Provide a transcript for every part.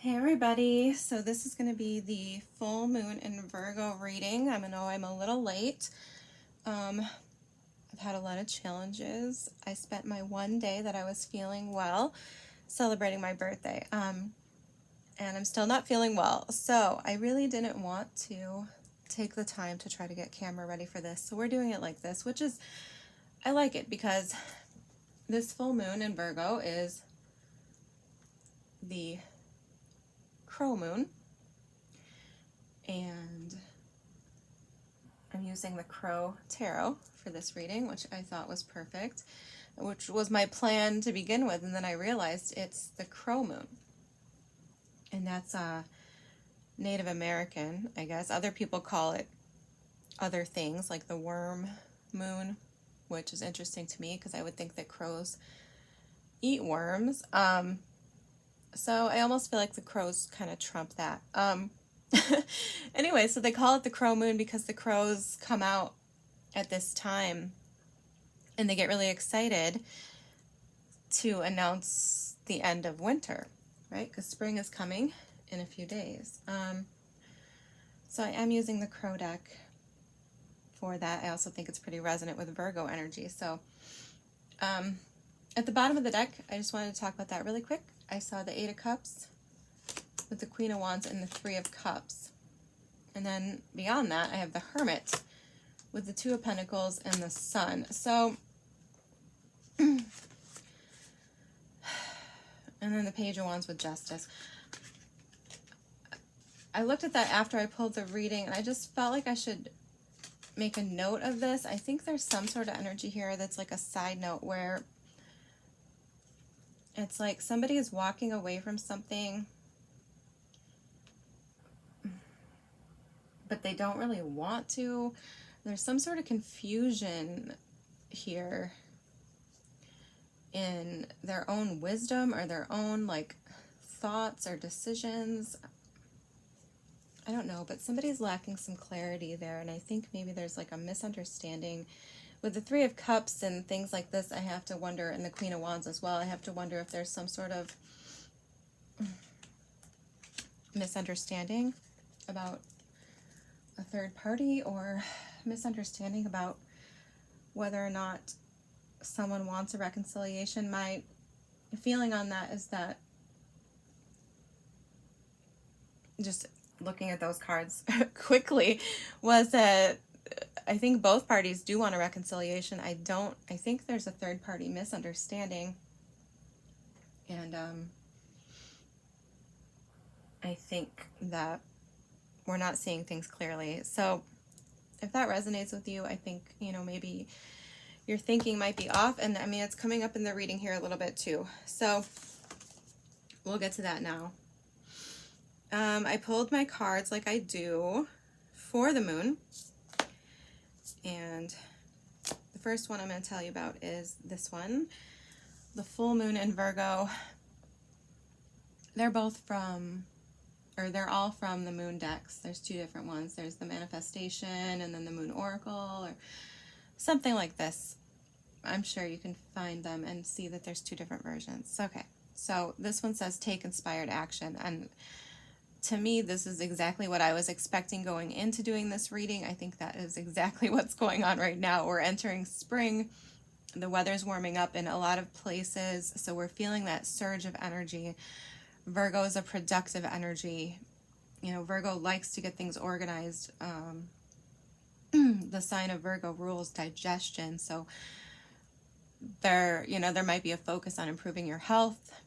Hey everybody, so this is going to be the full moon in Virgo reading. I know I'm a little late. I've had a lot of challenges. I spent my one day that I was feeling well celebrating my birthday, and I'm still not feeling well. So I really didn't want to take the time to try to get camera ready for this. So we're doing it like this, which is, I like it because this full moon in Virgo is the crow moon, and I'm using the Crow Tarot for this reading, which I thought was perfect, which was my plan to begin with, and then I realized it's the Crow Moon, and that's Native American, I guess. Other people call it other things, like the Worm Moon, which is interesting to me because I would think that crows eat worms. So I almost feel like the crows kind of trump that. Anyway, so they call it the Crow Moon because the crows come out at this time and they get really excited to announce the end of winter, right? Because spring is coming in a few days. So I am using the Crow deck for that. I also think it's pretty resonant with Virgo energy. So at the bottom of the deck, I just wanted to talk about that really quick. I saw the Eight of Cups with the Queen of Wands and the Three of Cups. And then beyond that, I have the Hermit with the Two of Pentacles and the Sun. So, and then the Page of Wands with Justice. I looked at that after I pulled the reading, and I just felt like I should make a note of this. I think there's some sort of energy here that's like a side note where it's like somebody is walking away from something, but they don't really want to. There's some sort of confusion here in their own wisdom or their own like thoughts or decisions. I don't know, but somebody's lacking some clarity there, and I think maybe there's like a misunderstanding. With the Three of Cups and things like this, I have to wonder, and the Queen of Wands as well, I have to wonder if there's some sort of misunderstanding about a third party, or misunderstanding about whether or not someone wants a reconciliation. My feeling on that is that, just looking at those cards quickly, was that I think both parties do want a reconciliation. I think there's a third party misunderstanding, and I think that we're not seeing things clearly. So if that resonates with you, I think, maybe your thinking might be off. And I mean, it's coming up in the reading here a little bit too. So we'll get to that now. I pulled my cards like I do for the moon. And the first one I'm going to tell you about is this one, the full moon in Virgo. They're all from the moon decks. There's two different ones. There's the manifestation and then the moon oracle, or something like this. I'm sure you can find them and see that there's two different versions. Okay, so this one says take inspired action, and to me, this is exactly what I was expecting going into doing this reading. I think that is exactly what's going on right now. We're entering spring. The weather's warming up in a lot of places, so we're feeling that surge of energy. Virgo is a productive energy. Virgo likes to get things organized. The sign of Virgo rules digestion, so there might be a focus on improving your health.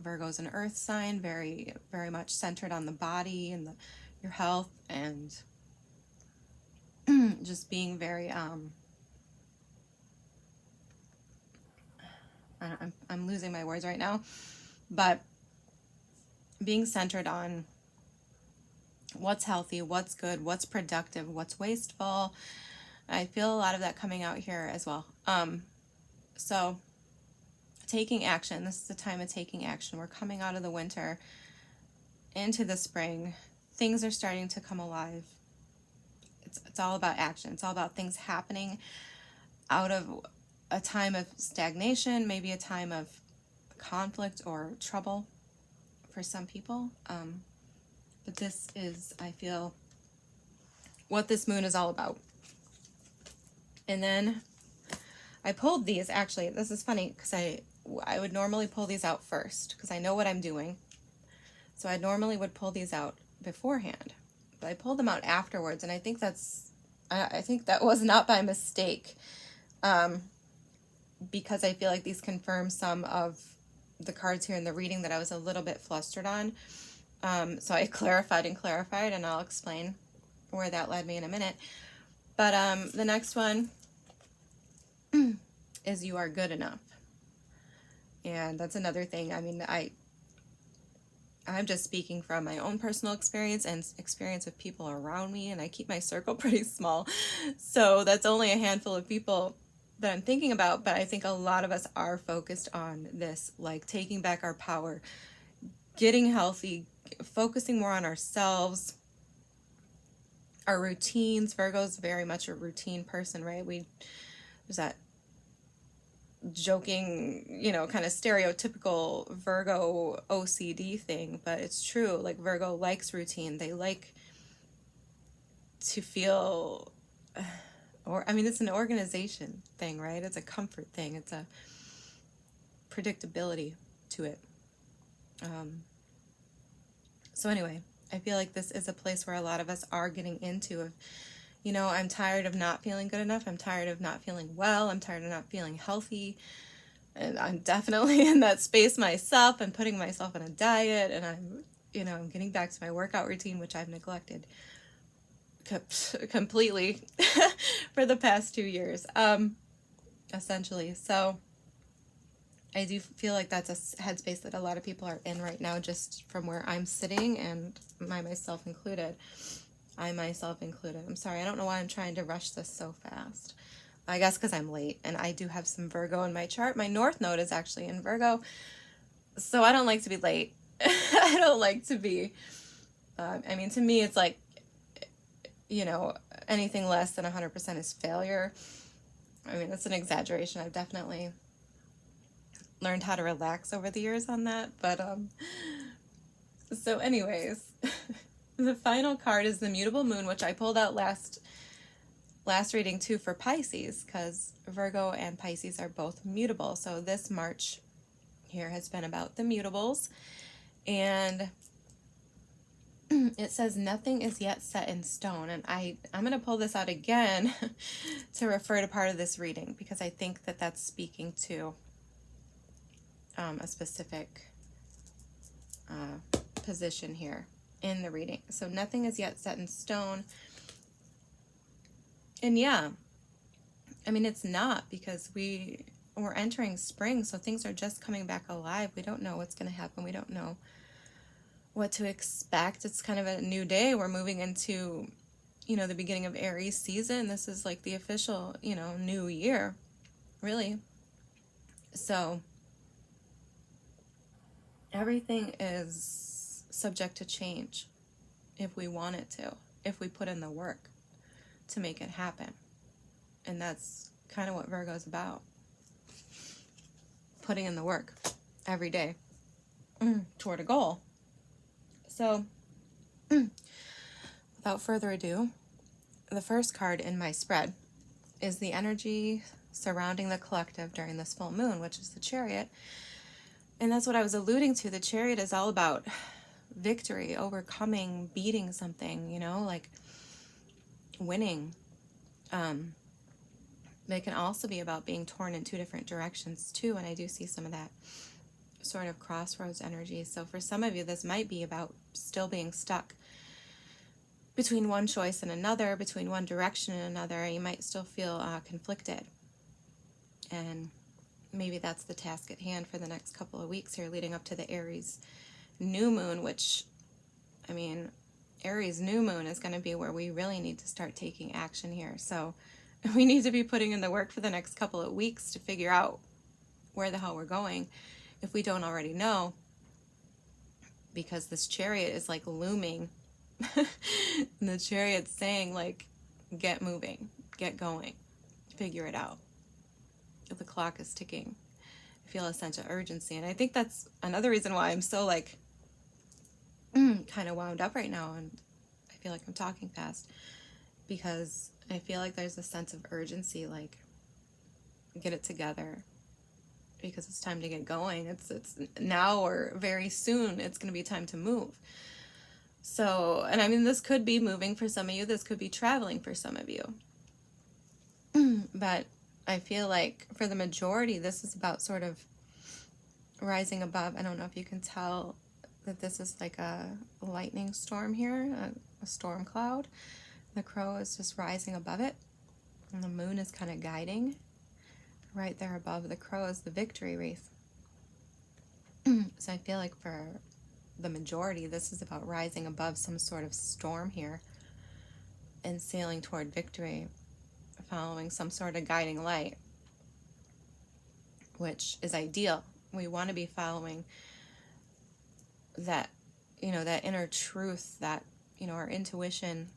Virgo's an earth sign, very, very much centered on the body and your health, and just being very, I'm losing my words right now, but being centered on what's healthy, what's good, what's productive, what's wasteful. I feel a lot of that coming out here as well. So taking action. This is the time of taking action. We're coming out of the winter into the spring. Things are starting to come alive. It's all about action. It's all about things happening out of a time of stagnation, maybe a time of conflict or trouble for some people. But this is, I feel, what this moon is all about. And then I pulled these, actually, this is funny, because I would normally pull these out first, because I know what I'm doing. So I normally would pull these out beforehand. But I pulled them out afterwards, and I think I think that was not by mistake, because I feel like these confirm some of the cards here in the reading that I was a little bit flustered on. So I clarified, and I'll explain where that led me in a minute. But the next one is you are good enough. And that's another thing. I mean, I'm just speaking from my own personal experience and experience of people around me, and I keep my circle pretty small. So that's only a handful of people that I'm thinking about, but I think a lot of us are focused on this, like taking back our power, getting healthy, focusing more on ourselves, our routines. Virgo's very much a routine person, right? There's that joking, kind of stereotypical Virgo OCD thing, but it's true. Like, Virgo likes routine. They like to feel, it's an organization thing, right? It's a comfort thing. It's a predictability to it. So anyway, I feel like this is a place where a lot of us are getting into, I'm tired of not feeling good enough. I'm tired of not feeling well. I'm tired of not feeling healthy. And I'm definitely in that space myself. I'm putting myself on a diet, and I'm getting back to my workout routine, which I've neglected completely for the past 2 years, essentially. So I do feel like that's a headspace that a lot of people are in right now, just from where I'm sitting, and myself included. I'm sorry, I don't know why I'm trying to rush this so fast. I guess because I'm late, and I do have some Virgo in my chart. My North Node is actually in Virgo, so I don't like to be late. I don't like to be, to me, it's like, anything less than 100% is failure. That's an exaggeration. I've definitely learned how to relax over the years on that, but, so anyways, the final card is the Mutable Moon, which I pulled out last reading too for Pisces, because Virgo and Pisces are both mutable. So this March here has been about the mutables, and it says nothing is yet set in stone. And I'm going to pull this out again to refer to part of this reading, because I think that that's speaking to a specific position here in the reading. So nothing is yet set in stone. And yeah, it's not, because we're entering spring, so things are just coming back alive. We don't know what's going to happen. We don't know what to expect. It's kind of a new day. We're moving into, the beginning of Aries season. This is like the official, new year, really. So everything is subject to change if we want it to, if we put in the work to make it happen. And that's kind of what Virgo's about. Putting in the work every day toward a goal. So, without further ado, the first card in my spread is the energy surrounding the collective during this full moon, which is the Chariot. And that's what I was alluding to. The Chariot is all about victory, overcoming, beating something, like winning. But it can also be about being torn in two different directions too, and I do see some of that sort of crossroads energy. So for some of you, this might be about still being stuck between one choice and another, between one direction and another. You might still feel conflicted, and maybe that's the task at hand for the next couple of weeks here leading up to the Aries new moon, which, Aries new moon is going to be where we really need to start taking action here. So we need to be putting in the work for the next couple of weeks to figure out where the hell we're going, if we don't already know, because this Chariot is like looming. And the Chariot's saying, like, get moving, get going, figure it out. The clock is ticking. I feel a sense of urgency, and I think that's another reason why I'm so, like, kind of wound up right now, and I feel like I'm talking fast because I feel like there's a sense of urgency, like, get it together because it's time to get going. It's now or very soon it's going to be time to move. So, and I mean, this could be moving for some of you, this could be traveling for some of you. But I feel like for the majority, this is about sort of rising above. I don't know if you can tell that this is like a lightning storm here, a storm cloud. The crow is just rising above it, and the moon is kind of guiding. Right there above the crow is the victory wreath. So I feel like for the majority, this is about rising above some sort of storm here and sailing toward victory, following some sort of guiding light, which is ideal. We want to be following that, that inner truth, that, our intuition,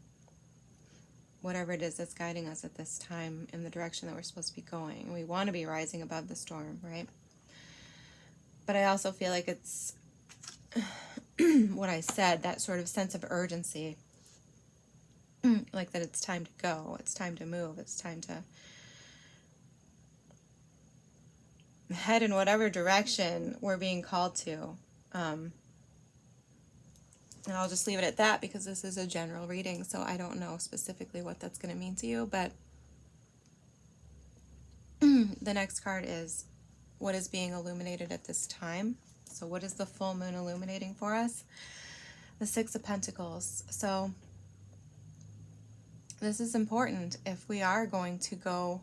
whatever it is that's guiding us at this time in the direction that we're supposed to be going. We want to be rising above the storm, right? But I also feel like it's what I said, that sort of sense of urgency, like that it's time to go, it's time to move, it's time to head in whatever direction we're being called to. And I'll just leave it at that because this is a general reading, so I don't know specifically what that's going to mean to you. But the next card is what is being illuminated at this time. So what is the full moon illuminating for us? The Six of Pentacles. So this is important if we are going to go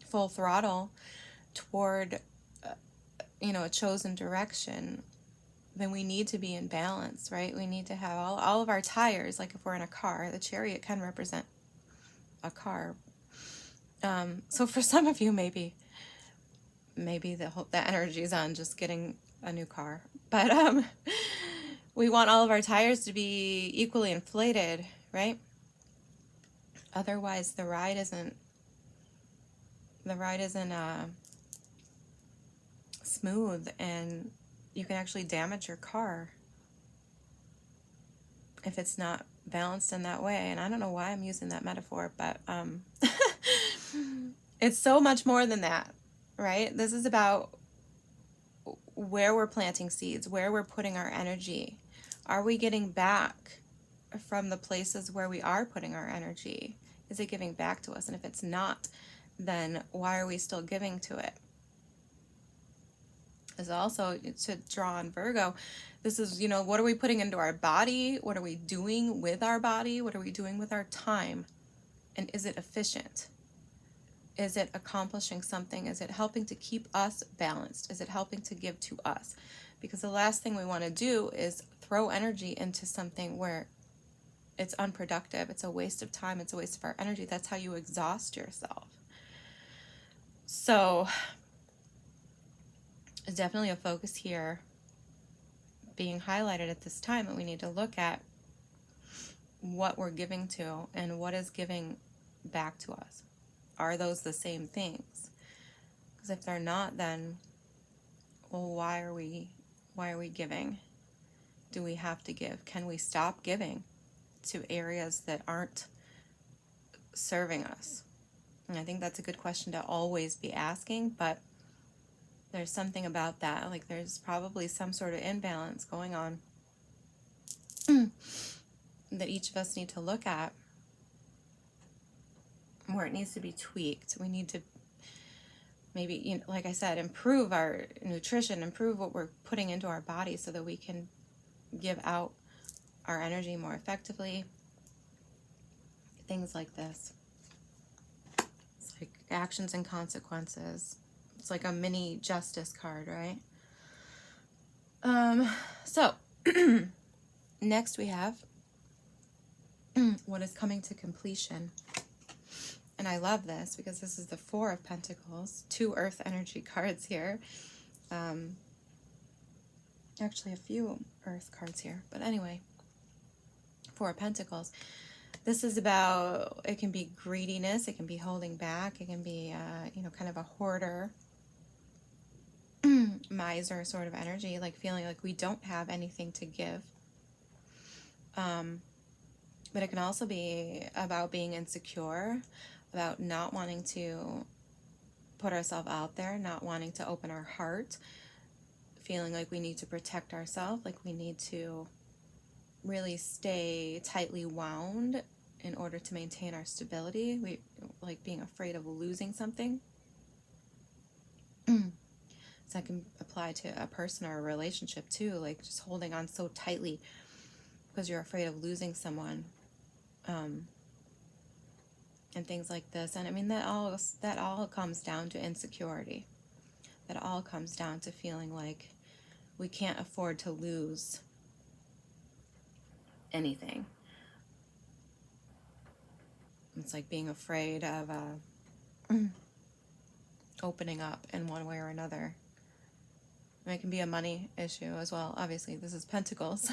full throttle toward, a chosen direction. Then we need to be in balance, right? We need to have all of our tires, like if we're in a car. The chariot can represent a car. So for some of you, maybe the energy is on just getting a new car. But we want all of our tires to be equally inflated, right? Otherwise, the ride isn't smooth, and you can actually damage your car if it's not balanced in that way. And I don't know why I'm using that metaphor, but it's so much more than that, right? This is about where we're planting seeds, where we're putting our energy. Are we getting back from the places where we are putting our energy? Is it giving back to us? And if it's not, then why are we still giving to it? Is also to draw on Virgo. This is, what are we putting into our body? What are we doing with our body? What are we doing with our time? And is it efficient? Is it accomplishing something? Is it helping to keep us balanced? Is it helping to give to us? Because the last thing we want to do is throw energy into something where it's unproductive. It's a waste of time. It's a waste of our energy. That's how you exhaust yourself. So there's definitely a focus here being highlighted at this time, and we need to look at what we're giving to and what is giving back to us. Are those the same things? Because if they're not, then, well, why are we giving? Do we have to give? Can we stop giving to areas that aren't serving us? And I think that's a good question to always be asking, but there's something about that. Like there's probably some sort of imbalance going on that each of us need to look at, where it needs to be tweaked. We need to maybe, like I said, improve our nutrition, improve what we're putting into our body so that we can give out our energy more effectively. Things like this. It's like actions and consequences. It's like a mini justice card, right? So next we have what is coming to completion. And I love this because this is the Four of Pentacles, 2 earth energy cards here. Actually a few earth cards here, but anyway, 4 of Pentacles. This is about, it can be greediness, it can be holding back, it can be, kind of a hoarder. miser sort of energy, like feeling like we don't have anything to give. But it can also be about being insecure, about not wanting to put ourselves out there, not wanting to open our heart, feeling like we need to protect ourselves, like we need to really stay tightly wound in order to maintain our stability. We like being afraid of losing something. So that can apply to a person or a relationship too, like just holding on so tightly because you're afraid of losing someone, and things like this. And I mean, that all comes down to insecurity. That all comes down to feeling like we can't afford to lose anything. It's like being afraid of opening up in one way or another. And it can be a money issue as well. Obviously, this is Pentacles.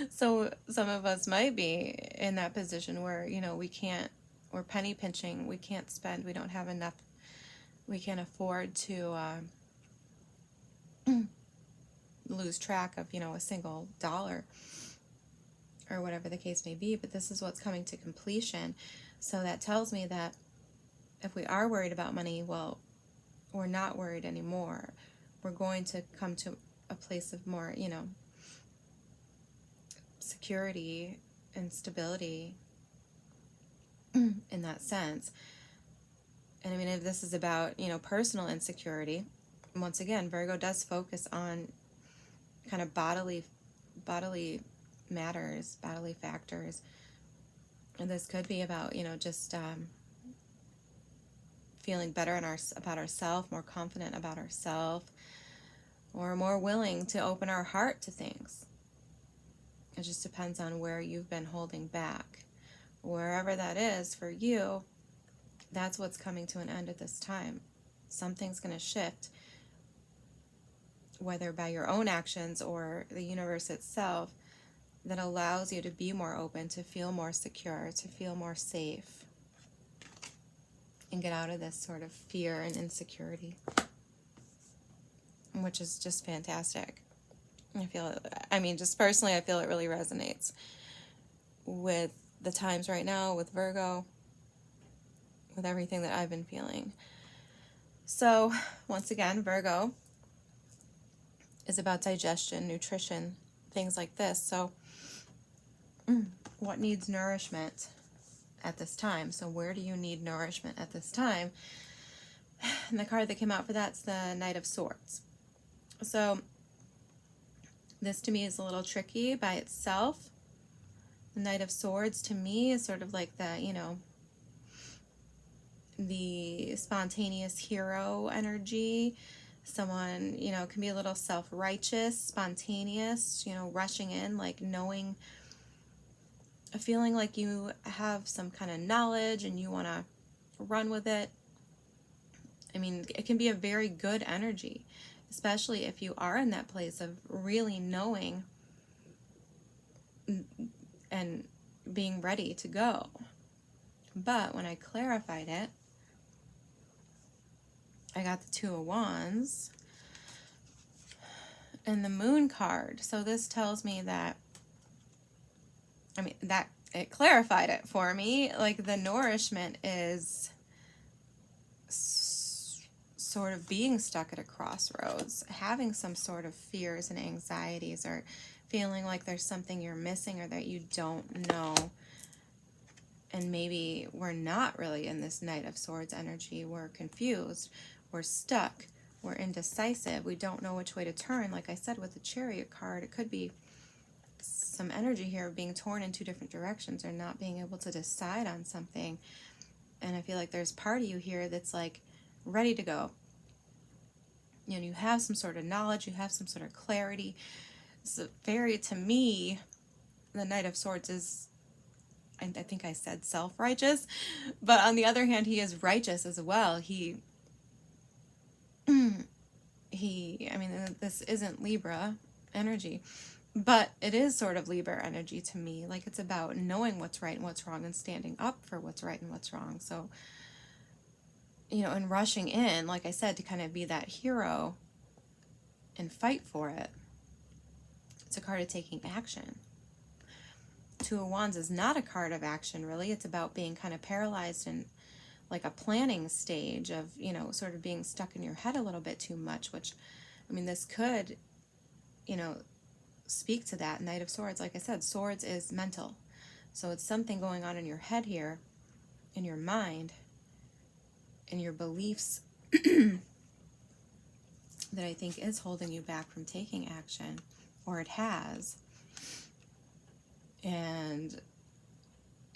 So some of us might be in that position where, you know, we're penny pinching, we can't spend, we don't have enough, we can't afford to lose track of, you know, a single dollar or whatever the case may be. But this is what's coming to completion. So that tells me that if we are worried about money, well, we're not worried anymore. We're going to come to a place of more, you know, security and stability in that sense. And I mean, if this is about, you know, personal insecurity, once again, Virgo does focus on kind of bodily matters, bodily factors. And this could be about, you know, just feeling better about ourselves, more confident about ourselves, or more willing to open our heart to things. It just depends on where you've been holding back. Wherever that is for you, that's what's coming to an end at this time. Something's going to shift, whether by your own actions or the universe itself, that allows you to be more open, to feel more secure, to feel more safe, and get out of this sort of fear and insecurity, which is just fantastic. Just personally, I feel it really resonates with the times right now, with Virgo, with everything that I've been feeling. So, once again, Virgo is about digestion, nutrition, things like this. So, what needs nourishment at this time? So, where do you need nourishment at this time? And the card that came out for that's the Knight of Swords. So, this to me is a little tricky by itself. The Knight of Swords to me is sort of like the, you know, the spontaneous hero energy. Someone, you know, can be a little self-righteous, spontaneous, you know, rushing in, like knowing, feeling like you have some kind of knowledge and you want to run with it. I mean, it can be a very good energy, especially if you are in that place of really knowing and being ready to go. But when I clarified it, I got the Two of Wands and the Moon card. So this tells me that, that it clarified it for me. Like the nourishment is sort of being stuck at a crossroads, having some sort of fears and anxieties, or feeling like there's something you're missing or that you don't know. And maybe we're not really in this Knight of Swords energy. We're confused. We're stuck. We're indecisive. We don't know which way to turn. Like I said, with the Chariot card, it could be some energy here of being torn in two different directions or not being able to decide on something. And I feel like there's part of you here that's like ready to go. You know, you have some sort of knowledge. You have some sort of clarity. So very, to me, the Knight of Swords is, I think I said self-righteous, but on the other hand, he is righteous as well. This isn't Libra energy, but it is sort of Libra energy to me. Like it's about knowing what's right and what's wrong and standing up for what's right and what's wrong. So, you know, and rushing in, like I said, to kind of be that hero and fight for it. It's a card of taking action. Two of Wands is not a card of action, really. It's about being kind of paralyzed in like a planning stage of, you know, sort of being stuck in your head a little bit too much, which, I mean, this could, you know, speak to that. Knight of Swords, like I said, swords is mental. So it's something going on in your head here, in your mind, in your beliefs that I think is holding you back from taking action, or it has. And,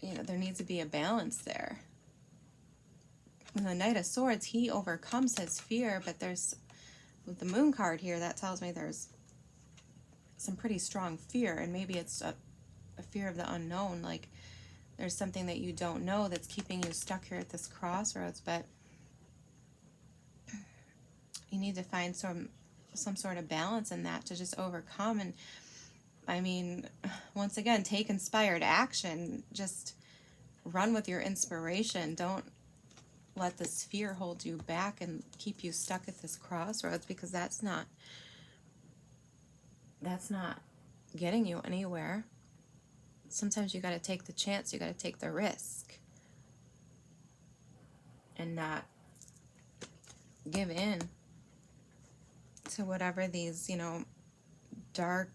you know, there needs to be a balance there. And the Knight of Swords, he overcomes his fear, but there's, with the Moon card here, that tells me there's some pretty strong fear, and maybe it's a fear of the unknown, like there's something that you don't know that's keeping you stuck here at this crossroads, but you need to find some sort of balance in that to just overcome. And I mean, once again, take inspired action. Just run with your inspiration. Don't let this fear hold you back and keep you stuck at this crossroads, because that's not getting you anywhere. Sometimes you got to take the chance, you got to take the risk and not give in to whatever these, you know, dark,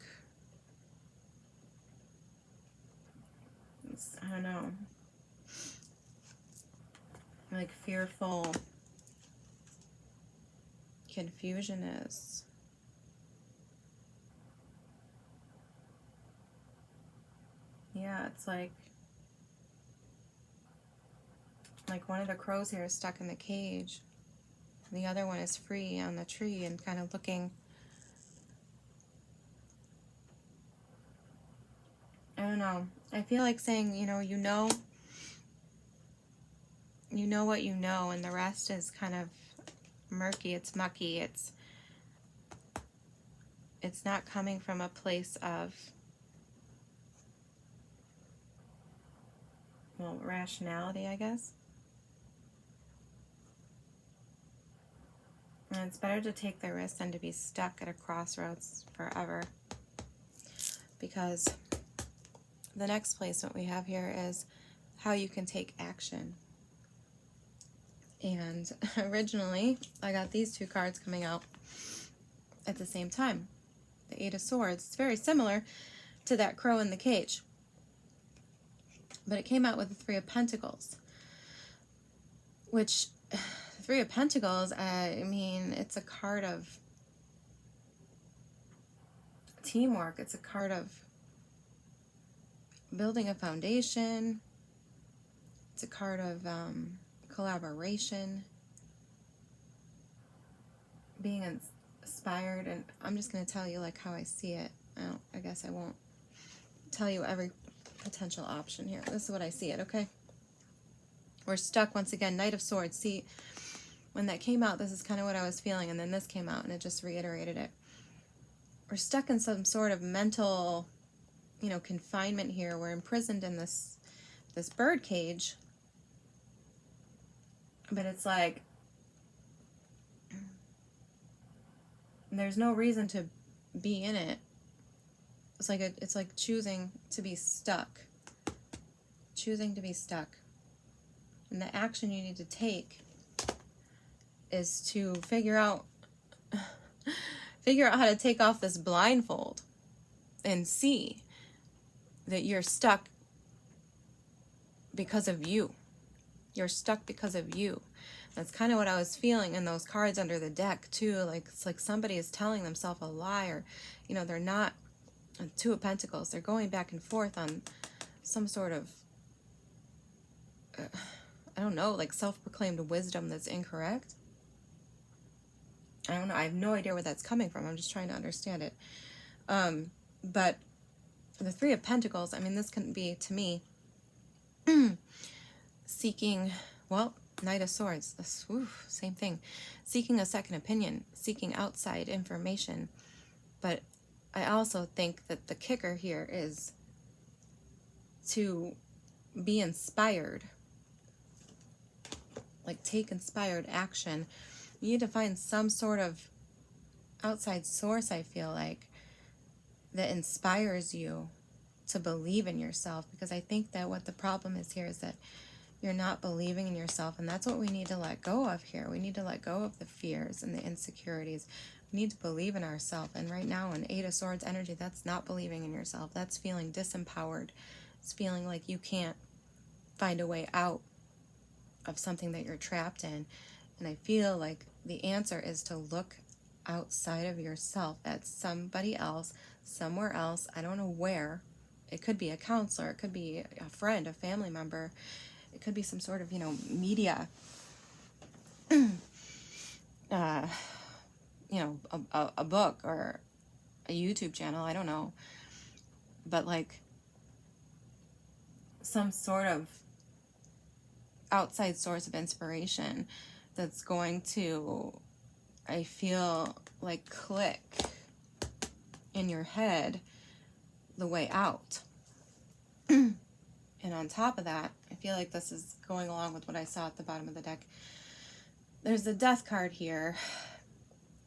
I don't know, like fearful confusion is. Yeah, it's like one of the crows here is stuck in the cage. The other one is free on the tree and kind of looking, I don't know. I feel like saying, you know what you know, and the rest is kind of murky, it's mucky, it's not coming from a place of, well, rationality, I guess. And it's better to take the risk than to be stuck at a crossroads forever. Because the next placement we have here is how you can take action. And originally, I got these two cards coming out at the same time. The Eight of Swords. It's very similar to that crow in the cage. But it came out with the Three of Pentacles. Which, the Three of Pentacles, I mean, it's a card of teamwork. It's a card of building a foundation. It's a card of collaboration, being inspired. And I'm just going to tell you like how I see it. I guess I won't tell you every potential option here. This is what I see it, okay? We're stuck once again. Knight of Swords. See, when that came out, this is kind of what I was feeling, and then this came out and it just reiterated it. We're stuck in some sort of mental, you know, confinement here. We're imprisoned in this bird cage. But it's like there's no reason to be in it. It's like choosing to be stuck. Choosing to be stuck. And the action you need to take is to figure out how to take off this blindfold and see that you're stuck because of you. You're stuck because of you. That's kind of what I was feeling in those cards under the deck too. Like it's like somebody is telling themselves a lie, or, you know, they're not. Two of Pentacles. They're going back and forth on some sort of, I don't know, like self-proclaimed wisdom that's incorrect. I don't know. I have no idea where that's coming from. I'm just trying to understand it. But the Three of Pentacles, I mean, this can be, to me, seeking, well, Knight of Swords, same thing. Seeking a second opinion, seeking outside information. But I also think that the kicker here is to be inspired. Like, take inspired action. You need to find some sort of outside source, I feel like, that inspires you to believe in yourself. Because I think that what the problem is here is that you're not believing in yourself, and that's what we need to let go of here. We need to let go of the fears and the insecurities. We need to believe in ourselves. And right now, in Eight of Swords energy, that's not believing in yourself. That's feeling disempowered. It's feeling like you can't find a way out of something that you're trapped in. And I feel like the answer is to look outside of yourself at somebody else, somewhere else. I don't know where. It could be a counselor. It could be a friend, a family member. It could be some sort of, media, a book or a YouTube channel. I don't know. But like some sort of outside source of inspiration that's going to, I feel like, click in your head the way out. And on top of that, I feel like this is going along with what I saw at the bottom of the deck. There's the Death card here,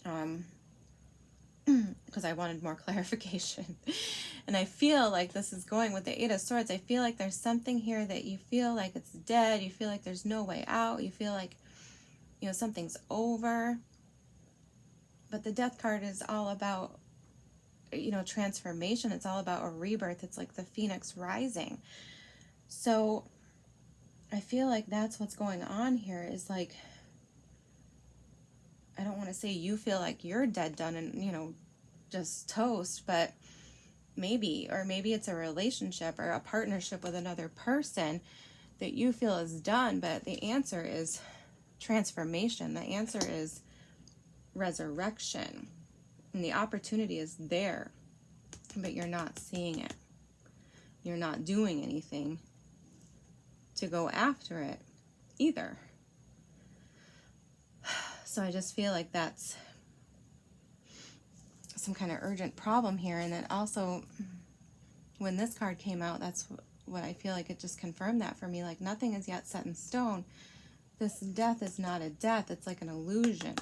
because I wanted more clarification. And I feel like this is going with the Eight of Swords. I feel like there's something here that you feel like it's dead. You feel like there's no way out. You feel like, something's over. But the Death card is all about, transformation. It's all about a rebirth. It's like the phoenix rising. So I feel like that's what's going on here, is like, I don't want to say you feel like you're dead, done, and, just toast, but maybe it's a relationship or a partnership with another person that you feel is done, but the answer is transformation. The answer is resurrection. And the opportunity is there, but you're not seeing it. You're not doing anything to go after it either. So I just feel like that's some kind of urgent problem here. And then also, when this card came out, that's what I feel like it just confirmed that for me. Like, nothing is yet set in stone. This death is not a death. It's like an illusion.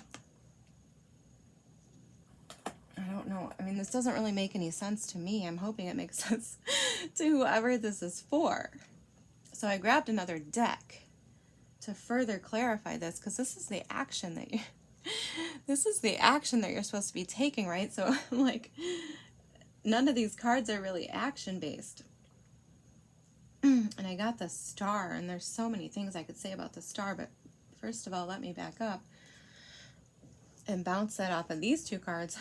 I don't know. I mean, this doesn't really make any sense to me. I'm hoping it makes sense to whoever this is for. So I grabbed another deck to further clarify this, because this is the action that you're supposed to be taking, right? So like, none of these cards are really action based. And I got the Star, and there's so many things I could say about the Star, but first of all, let me back up and bounce that off of these two cards.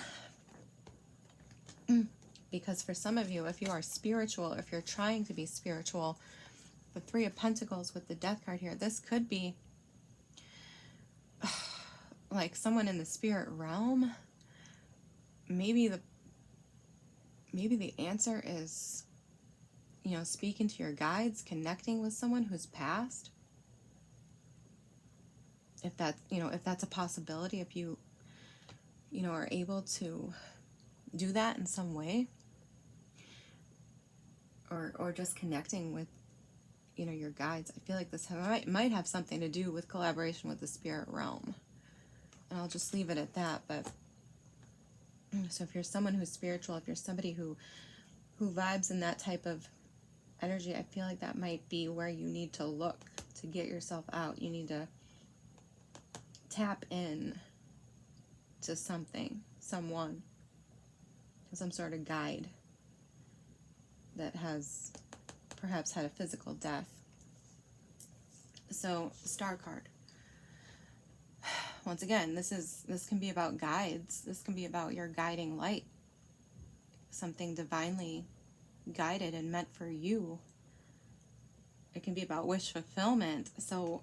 Because for some of you, if you are spiritual, if you're trying to be spiritual, the Three of Pentacles with the Death card here, this could be like someone in the spirit realm. Maybe the answer is, speaking to your guides, connecting with someone who's passed. If that's a possibility, if you are able to do that in some way, or just connecting with your guides. I feel like this might have something to do with collaboration with the spirit realm, and I'll just leave it at that. But so if you're someone who's spiritual, if you're somebody who vibes in that type of energy, I feel like that might be where you need to look to get yourself out. You need to tap in to something, someone, some sort of guide that has perhaps had a physical death. So, Star card. Once again, this can be about guides. This can be about your guiding light. Something divinely guided and meant for you. It can be about wish fulfillment. So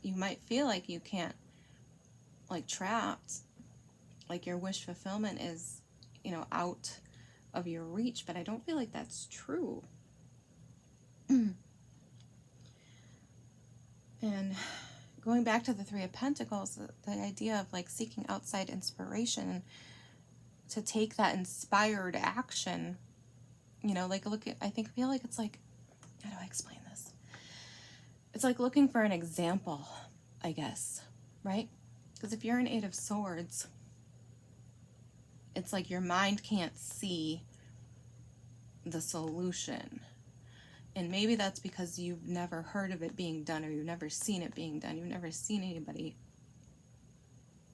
you might feel like you can't, like, trapped, like your wish fulfillment is, out of your reach, but I don't feel like that's true. And going back to the Three of Pentacles, the idea of like seeking outside inspiration to take that inspired action, like I feel like it's like, how do I explain this? It's like looking for an example, I guess, right? Because if you're an Eight of Swords, it's like your mind can't see the solution. And maybe that's because you've never heard of it being done, or you've never seen it being done. You've never seen anybody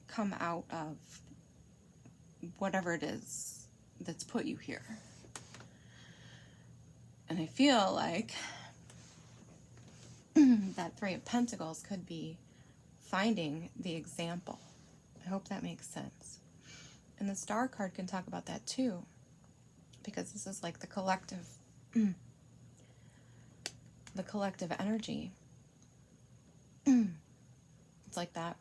come out of whatever it is that's put you here. And I feel like that Three of Pentacles could be finding the example. I hope that makes sense. And the Star card can talk about that too, because this is like the collective, the collective energy. It's like that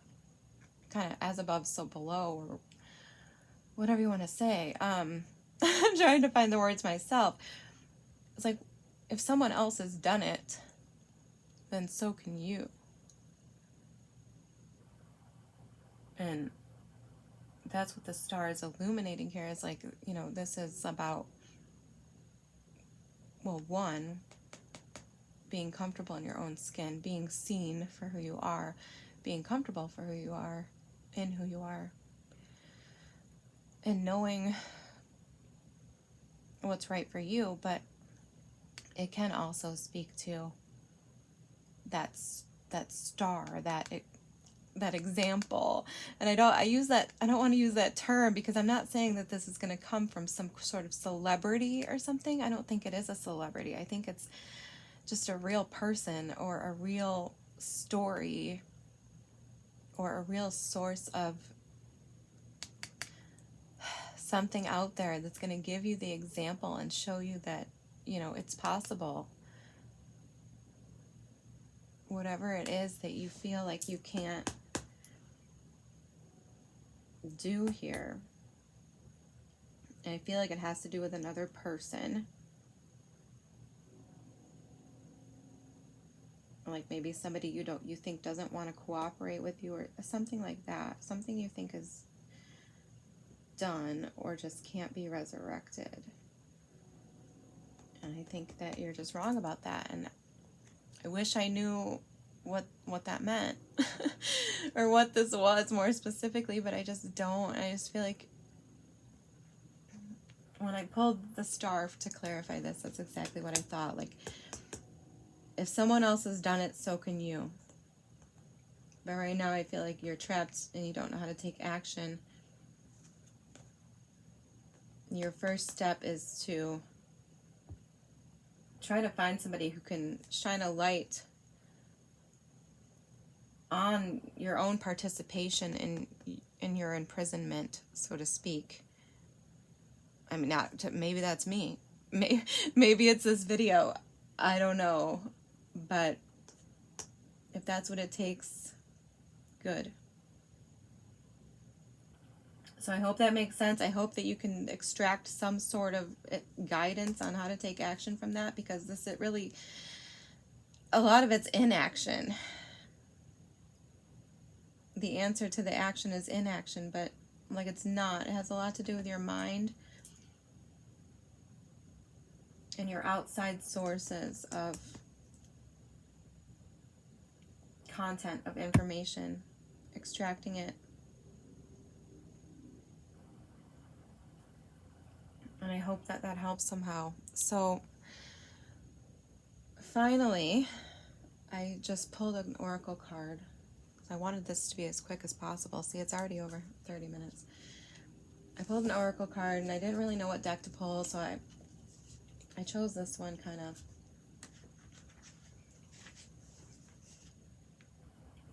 kind of as above, so below, or whatever you want to say. I'm trying to find the words myself. It's like, if someone else has done it, then so can you. And that's what the Star is illuminating here, is like, you know, this is about, well, one, being comfortable in your own skin, being seen for who you are, being comfortable for who you are, in who you are, and knowing what's right for you. But it can also speak to that star, that example. And I don't want to use that term, because I'm not saying that this is going to come from some sort of celebrity or something. I don't think it is a celebrity. I think it's just a real person, or a real story, or a real source of something out there that's going to give you the example and show you that, you know, it's possible. Whatever it is that you feel like you can't do here. And I feel like it has to do with another person. Like maybe somebody you think doesn't want to cooperate with you, or something like that. Something you think is done or just can't be resurrected. And I think that you're just wrong about that. And I wish I knew what that meant or what this was more specifically, but I just don't. I just feel like when I pulled the Star to clarify this, that's exactly what I thought. Like, if someone else has done it, so can you. But right now I feel like you're trapped and you don't know how to take action. Your first step is to try to find somebody who can shine a light on your own participation in your imprisonment, so to speak. I mean, maybe that's me. Maybe it's this video. I don't know. But if that's what it takes, good. So I hope that makes sense. I hope that you can extract some sort of guidance on how to take action from that, because a lot of it's inaction. The answer to the action is inaction, but like it's not. It has a lot to do with your mind and your outside sources of content, of information, extracting it. And I hope that helps somehow. So finally, I just pulled an oracle card. I wanted this to be as quick as possible. See, it's already over 30 minutes. I pulled an oracle card, and I didn't really know what deck to pull, so I chose this one kind of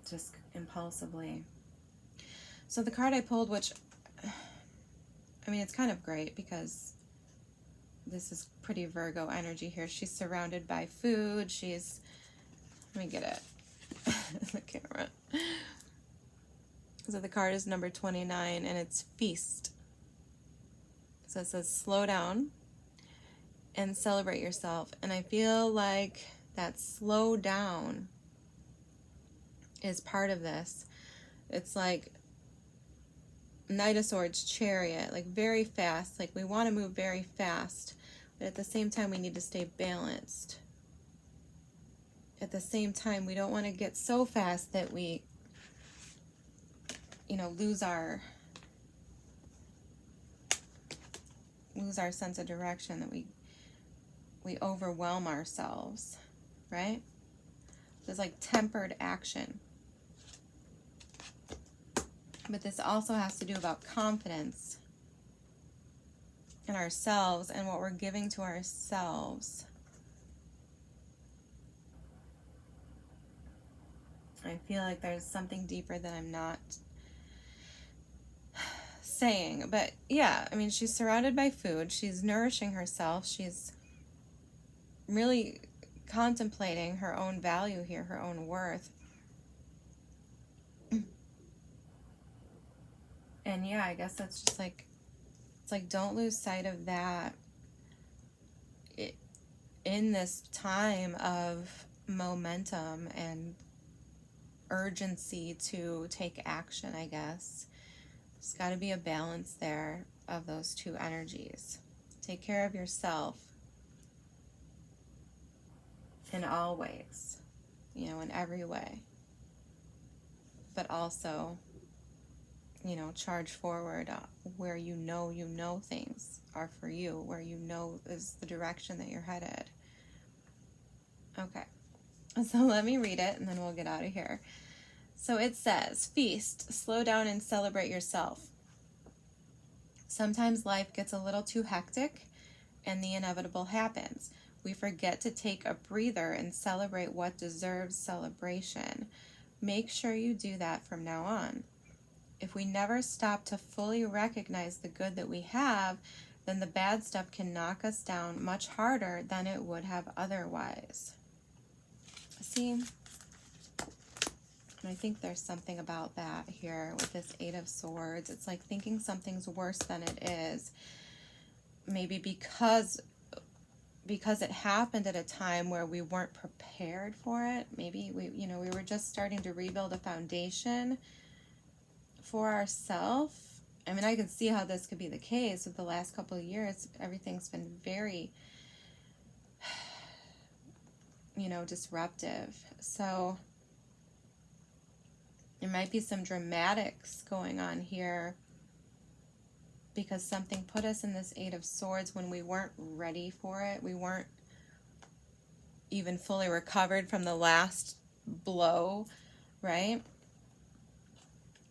just impulsively. So the card I pulled, which, I mean, it's kind of great because this is pretty Virgo energy here. She's surrounded by food. Let me get it. The camera. So the card is number 29, and it's feast. So it says slow down and celebrate yourself. And I feel like that slow down is part of this. It's like Knight of Swords, Chariot, like very fast. Like we want to move very fast, but at the same time we need to stay balanced. At the same time, we don't want to get so fast that we, lose our lose our sense of direction, that we overwhelm ourselves, right? There's like tempered action. But this also has to do about confidence in ourselves and what we're giving to ourselves. I feel like there's something deeper that I'm not saying. But yeah, I mean, she's surrounded by food. She's nourishing herself. She's really contemplating her own value here, her own worth. And yeah, I guess that's just like, it's like, don't lose sight of that in this time of momentum and urgency to take action, I guess. There's got to be a balance there of those two energies. Take care of yourself in all ways, you know, in every way. But also, you know, charge forward where you know things are for you, where you know is the direction that you're headed. Okay, so let me read it and then we'll get out of here. So it says, feast, slow down and celebrate yourself. Sometimes life gets a little too hectic and the inevitable happens. We forget to take a breather and celebrate what deserves celebration. Make sure you do that from now on. If we never stop to fully recognize the good that we have, then the bad stuff can knock us down much harder than it would have otherwise. See? And I think there's something about that here with this Eight of Swords. It's like thinking something's worse than it is. Maybe because it happened at a time where we weren't prepared for it. Maybe we were just starting to rebuild a foundation for ourselves. I mean, I can see how this could be the case with the last couple of years. Everything's been very, disruptive. So there might be some dramatics going on here because something put us in this Eight of Swords when we weren't ready for it. We weren't even fully recovered from the last blow, right?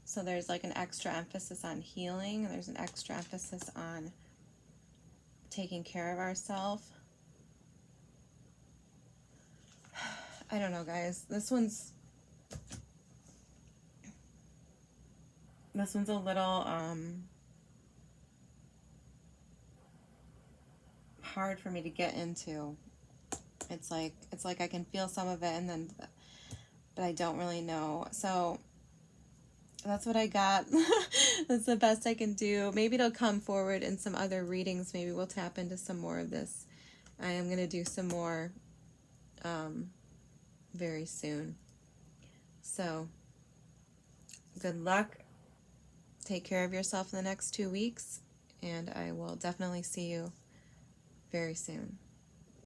So there's like an extra emphasis on healing. There's an extra emphasis on taking care of ourselves. I don't know, guys. This one's a little hard for me to get into. It's like I can feel some of it but I don't really know. So that's what I got. That's the best I can do. Maybe it'll come forward in some other readings. Maybe we'll tap into some more of this. I am going to do some more very soon. So good luck. Take care of yourself in the next 2 weeks, and I will definitely see you very soon.